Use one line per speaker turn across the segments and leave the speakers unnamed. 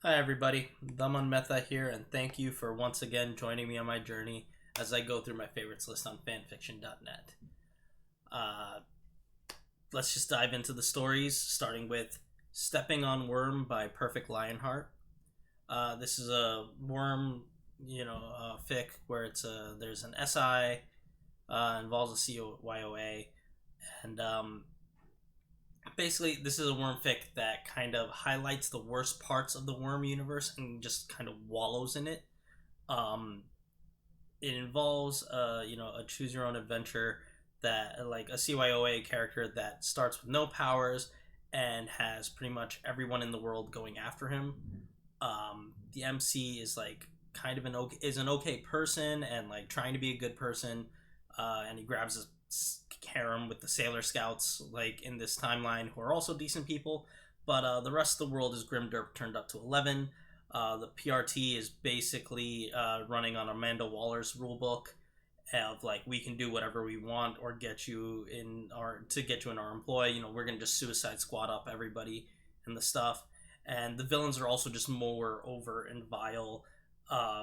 Hi everybody, Dhaman Mehta here, and thank you for once again joining me on my journey as I go through my favorites list on fanfiction.net. Uh, let's just dive into the stories, starting with Stepping on Worm by Perfect Lionheart. This is a worm, fic where there's an SI, involves a CYOA, and basically this is a worm fic that kind of highlights the worst parts of the worm universe and just kind of wallows in it. It involves a choose your own adventure that, like, a CYOA character that starts with no powers and has pretty much everyone in the world going after him. The MC is like kind of an okay person and like trying to be a good person, and he grabs his harem with the Sailor Scouts, like in this timeline, who are also decent people, but the rest of the world is grimdark turned up to 11. The PRT is basically running on Amanda Waller's rulebook of like, we can do whatever we want or get you in our employ. We're gonna just Suicide Squad up everybody and the stuff. And the villains are also just more over and vile,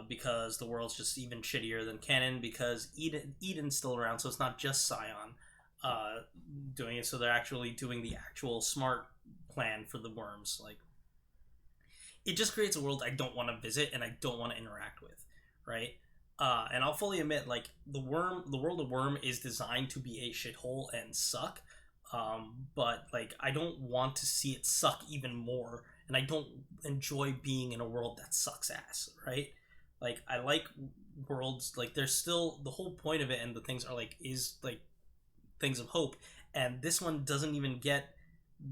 because the world's just even shittier than canon, because Eden's still around, so it's not just Scion doing it. So they're actually doing the actual smart plan for the worms. Like, it just creates a world I don't want to visit and I don't want to interact with, right? And I'll fully admit, like, the world of Worm is designed to be a shithole and suck, but like, I don't want to see it suck even more, and I don't enjoy being in a world that sucks ass, right? Like, I like worlds, like, there's still the whole point of it, and the things are like, is like things of hope, and this one doesn't even get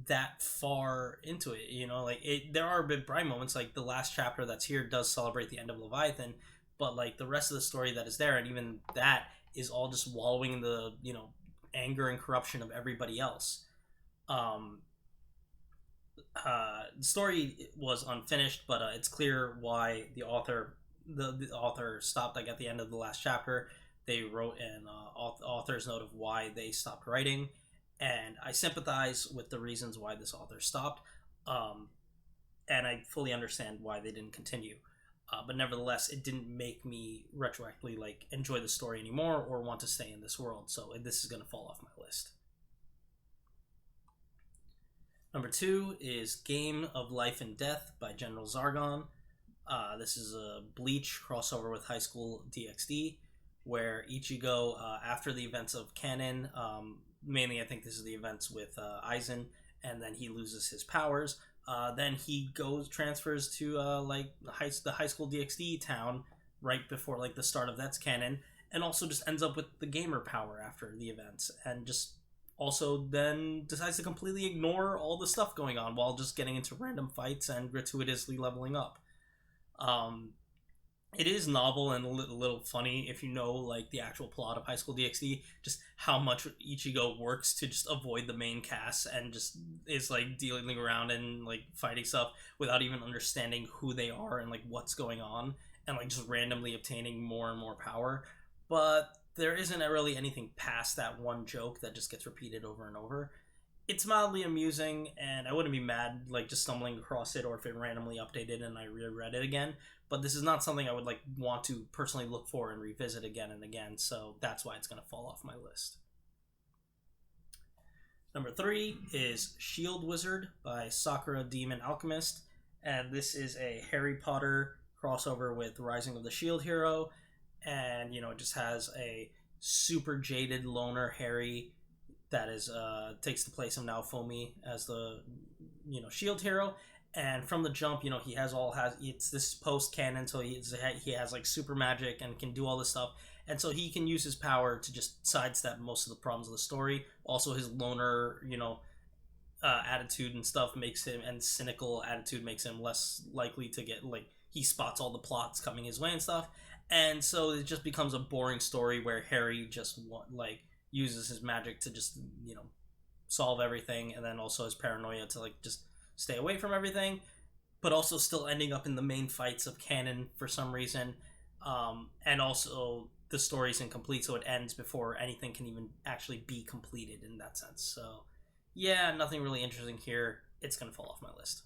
that far into it. There are big bright moments, like the last chapter that's here does celebrate the end of Leviathan, but like the rest of the story that is there, and even that, is all just wallowing in the anger and corruption of everybody else. The story was unfinished, but it's clear why the author stopped, like, at the end of the last chapter. They wrote an author's note of why they stopped writing, and I sympathize with the reasons why this author stopped, and I fully understand why they didn't continue. But nevertheless, it didn't make me retroactively like enjoy the story anymore or want to stay in this world, so this is going to fall off my list. Number 2 is Game of Life and Death by General Zargon. This is a Bleach crossover with High School DxD, where Ichigo, after the events of canon, mainly I think this is the events with Aizen, and then he loses his powers. Then he transfers to the high school DxD town right before like the start of that's canon, and also just ends up with the gamer power after the events, and just also then decides to completely ignore all the stuff going on while just getting into random fights and gratuitously leveling up. It is novel and a little funny if you know like the actual plot of High School DxD, just how much Ichigo works to just avoid the main cast and just is like dealing around and like fighting stuff without even understanding who they are and like what's going on, and like just randomly obtaining more and more power. But there isn't really anything past that one joke that just gets repeated over and over. It's mildly amusing, and I wouldn't be mad like just stumbling across it or if it randomly updated and I reread it again. But this is not something I would like want to personally look for and revisit again and again, so that's why it's going to fall off my list. Number 3 is Shield Wizard by sakurademonalchemist, and this is a Harry Potter crossover with Rising of the Shield Hero, and it just has a super jaded loner Harry that is takes the place of Naofumi as the Shield Hero. And from the jump, it's this post canon, so he has like super magic and can do all this stuff, and so he can use his power to just sidestep most of the problems of the story. Also, his loner, attitude and stuff makes him, and cynical attitude makes him less likely to get like, he spots all the plots coming his way and stuff, and so it just becomes a boring story where Harry just uses his magic to just solve everything, and then also his paranoia to like just stay away from everything, but also still ending up in the main fights of canon for some reason. And also the story's incomplete, so it ends before anything can even actually be completed in that sense. So yeah, nothing really interesting here. It's gonna fall off my list.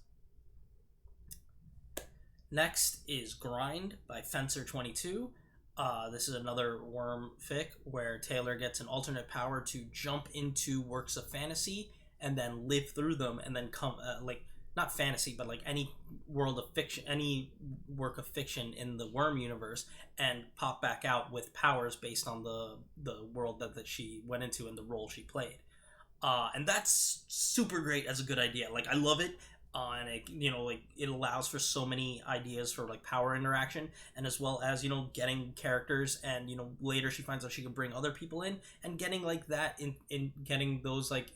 Next is Grind by Fencer22. This is another worm fic where Taylor gets an alternate power to jump into works of fantasy and then live through them, and then come like, not fantasy, but like any world of fiction, any work of fiction in the worm universe, and pop back out with powers based on the world that she went into and the role she played. And that's super great as a good idea. Like, I love it. And it, like, it allows for so many ideas for like power interaction, and as well as getting characters, and later she finds out she can bring other people in, and getting like that in getting those like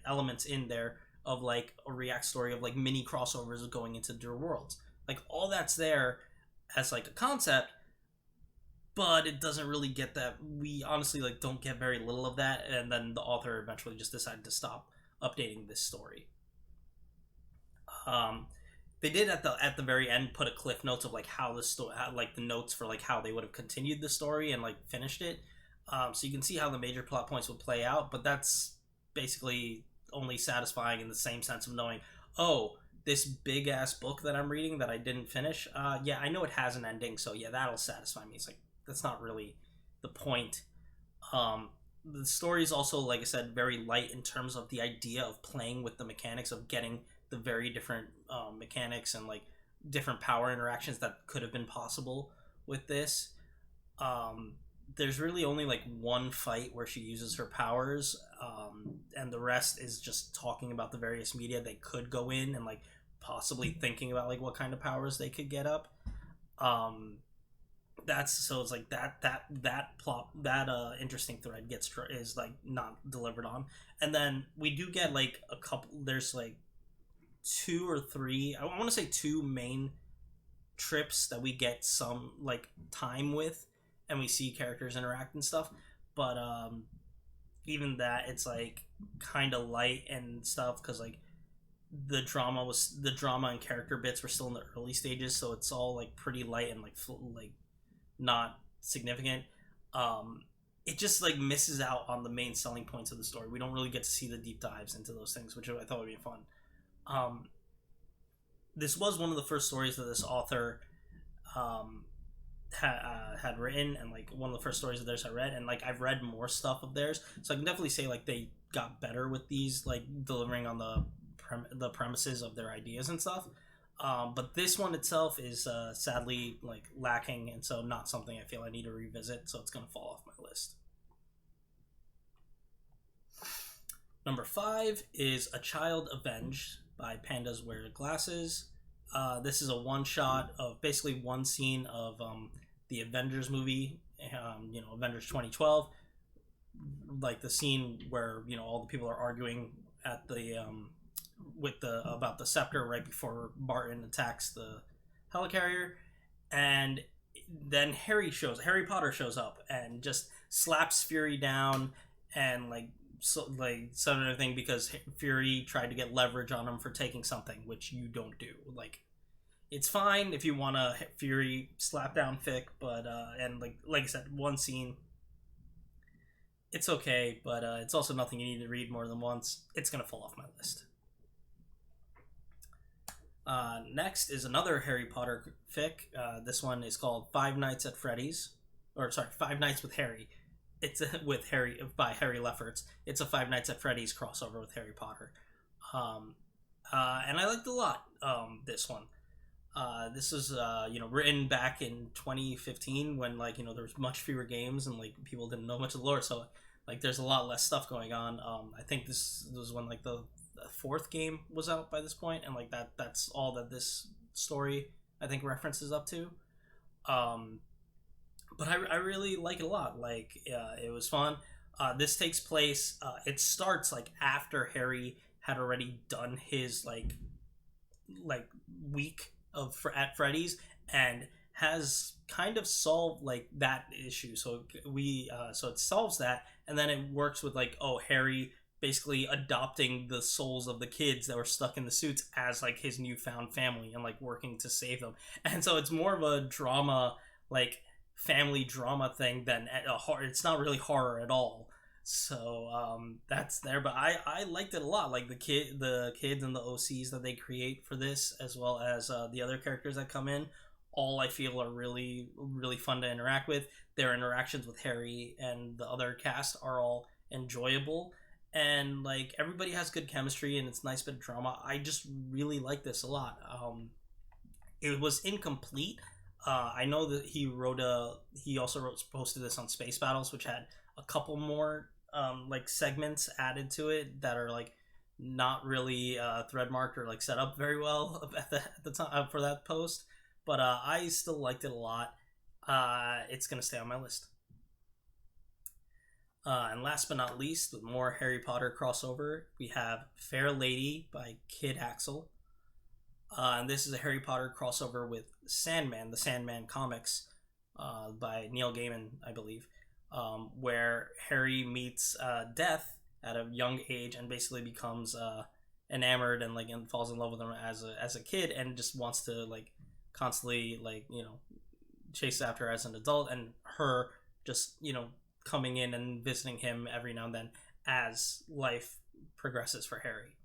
elements in there of like a React story of like mini crossovers going into their worlds. Like, all that's there as like a concept, but it doesn't really get that. We honestly like don't get very little of that, and then the author eventually just decided to stop updating this story. They did at the very end put a cliff notes of like how the story, like the notes for like how they would have continued the story and like finished it. So you can see how the major plot points would play out, but that's basically only satisfying in the same sense of knowing, oh, this big ass book that I'm reading that I didn't finish. Yeah, I know it has an ending, so yeah, that'll satisfy me. It's like, that's not really the point. The story is also, like I said, very light in terms of the idea of playing with the mechanics of getting the very different mechanics and like different power interactions that could have been possible with this. There's really only like one fight where she uses her powers, and the rest is just talking about the various media they could go in and like possibly thinking about like what kind of powers they could get up. That's so it's like that plot, that interesting thread is like not delivered on. And then we do get like a couple, there's like two or three, I want to say two main trips that we get some like time with, and we see characters interact and stuff, but even that, it's like kind of light and stuff, because like the drama and character bits were still in the early stages, so it's all like pretty light and like not significant. It just like misses out on the main selling points of the story. We don't really get to see the deep dives into those things, which I thought would be fun. This was one of the first stories that this author had written, and like one of the first stories of theirs I read, and like I've read more stuff of theirs, so I can definitely say like they got better with these, like delivering on the premises of their ideas and stuff. But this one itself is sadly like lacking, and so not something I feel I need to revisit, so it's gonna fall off my list. Number 5 is A Child Avenged by Pandas Wear Glasses. This is a one-shot of basically one scene of the Avengers movie, Avengers 2012. Like the scene where, all the people are arguing at the about the scepter right before Barton attacks the helicarrier, and then Harry Potter shows up and just slaps Fury down, and like some other thing, because Fury tried to get leverage on him for taking something, which you don't do. Like, it's fine if you want a Fury slap down fic, but and like I said, one scene, it's okay, but it's also nothing you need to read more than once. It's gonna fall off my list. Next is another Harry Potter fic. This one is called Five Nights at Freddy's, or sorry, Five Nights with Harry. It's with Harry by Harry Lefferts. It's a Five Nights at Freddy's crossover with Harry Potter, and I liked a lot. This one, this was written back in 2015 when there was much fewer games and like people didn't know much of the lore, so like there's a lot less stuff going on. I think this was when like the fourth game was out by this point, and like that's all that this story I think references up to. But I really like it a lot. Like, it was fun. This takes place, it starts like after Harry had already done his like week at Freddy's, and has kind of solved like that issue. So so it solves that, and then it works with like, Harry basically adopting the souls of the kids that were stuck in the suits as like his newfound family, and like working to save them. And so it's more of a drama, like family drama thing than a horror. It's not really horror at all. So that's there, but I liked it a lot. Like the kids and the OCs that they create for this, as well as the other characters that come in, all I feel are really fun to interact with. Their interactions with Harry and the other cast are all enjoyable, and like everybody has good chemistry and it's a nice bit of drama. I just really like this a lot. It was incomplete. I know that he also posted this on Space Battles, which had a couple more like segments added to it that are like not really thread marked or like set up very well at the time for that post. But I still liked it a lot. It's gonna stay on my list. And last but not least, with more Harry Potter crossover, we have Fair Lady by Kid Axel. And this is a Harry Potter crossover with Sandman, the Sandman comics, by Neil Gaiman, I believe, where Harry meets Death at a young age and basically becomes enamored and falls in love with him as a kid and just wants to like constantly chase after her as an adult, and her just coming in and visiting him every now and then as life progresses for Harry.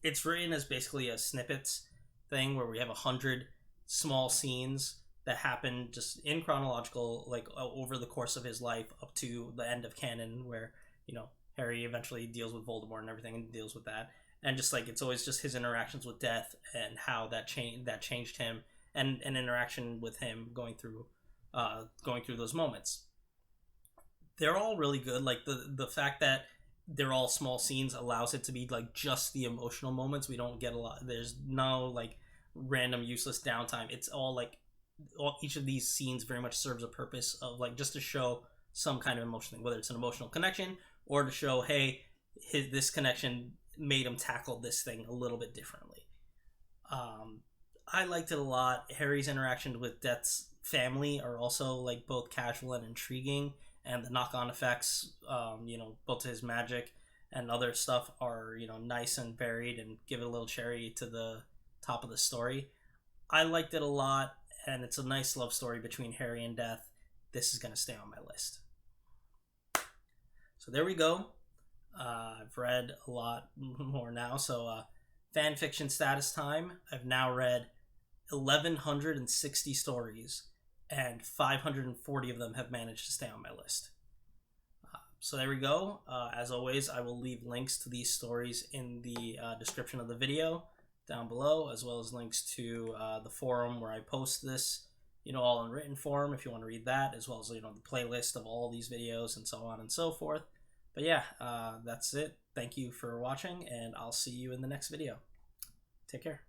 It's written as basically a snippets thing where we have 100 small scenes that happen just in chronological, like over the course of his life up to the end of canon, where Harry eventually deals with Voldemort and everything and deals with that, and just like it's always just his interactions with Death and how that changed him, and an interaction with him going through those moments. They're all really good. Like the fact that they're all small scenes allows it to be like just the emotional moments. We don't get a lot. There's no like random useless downtime. It's all like each of these scenes very much serves a purpose of like just to show some kind of emotional thing, whether it's an emotional connection or to show, hey, this connection made him tackle this thing a little bit differently. I liked it a lot. Harry's interaction with Death's family are also like both casual and intriguing, and the knock-on effects, both to his magic and other stuff are nice and varied and give it a little cherry to the top of the story. I liked it a lot, and it's a nice love story between Harry and Death. This is going to stay on my list. So there we go. I've read a lot more now. So fan fiction status time. I've now read 1,160 stories, and 540 of them have managed to stay on my list. So there we go. As always, I will leave links to these stories in the description of the video down below, as well as links to the forum where I post this, all in written form if you want to read that, as well as, the playlist of all these videos and so on and so forth. But yeah, that's it. Thank you for watching, and I'll see you in the next video. Take care.